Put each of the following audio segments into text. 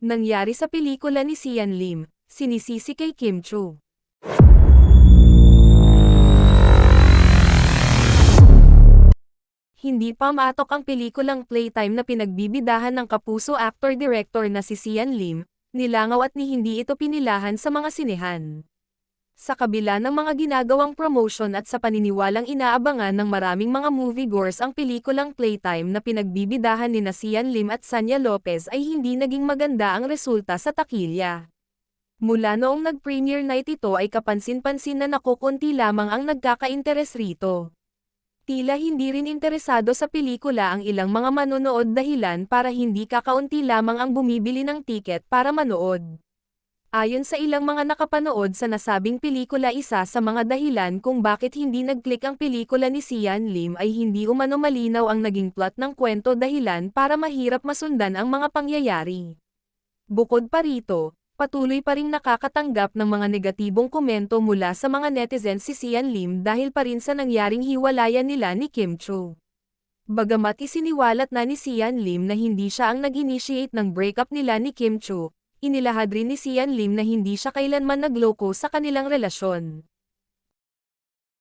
Nangyari sa pelikula ni Sian Lim, sinisisi kay Kim Chu. Hindi pa matok ang pelikulang Playtime na pinagbibidahan ng kapuso actor-director na si Sian Lim, nilangaw at ni hindi ito pinilahan sa mga sinehan. Sa kabila ng mga ginagawang promotion at sa paniniwalang inaabangan ng maraming mga moviegoers ang pelikulang Playtime na pinagbibidahan ni Sian Lim at Sanya Lopez ay hindi naging maganda ang resulta sa takilya. Mula noong nag-premiere night ito ay kapansin-pansin na nakukunti lamang ang nagkaka-interes rito. Tila hindi rin interesado sa pelikula ang ilang mga manonood dahilan para hindi kakaunti lamang ang bumibili ng tiket para manood. Ayon sa ilang mga nakapanood sa nasabing pelikula, isa sa mga dahilan kung bakit hindi nag-click ang pelikula ni Sian Lim ay hindi umano malinaw ang naging plot ng kwento, dahilan para mahirap masundan ang mga pangyayari. Bukod pa rito, patuloy pa ring nakakatanggap ng mga negatibong komento mula sa mga netizens si Sian Lim dahil pa rin sa nangyaring hiwalayan nila ni Kim Chu. Bagamat isiniwalat na ni Sian Lim na hindi siya ang nag-initiate ng breakup nila ni Kim Chu, inilahad rin ni Sian Lim na hindi siya kailanman nagloko sa kanilang relasyon.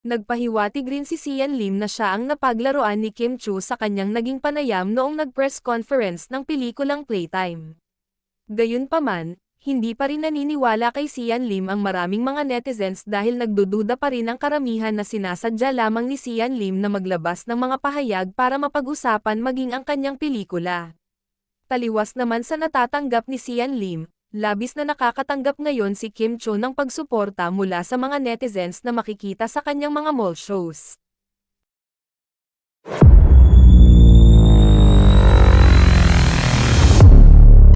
Nagpahiwatig rin si Sian Lim na siya ang napaglaruan ni Kim Chu sa kanyang naging panayam noong nag-press conference ng pelikulang Playtime. Gayunpaman, hindi pa rin naniniwala kay Sian Lim ang maraming mga netizens dahil nagdududa pa rin ang karamihan na sinasadya lamang ni Sian Lim na maglabas ng mga pahayag para mapag-usapan maging ang kanyang pelikula. Taliwas naman sa natatanggap ni Sian Lim, labis na nakakatanggap ngayon si Kim Chu ng pagsuporta mula sa mga netizens na makikita sa kanyang mga mall shows.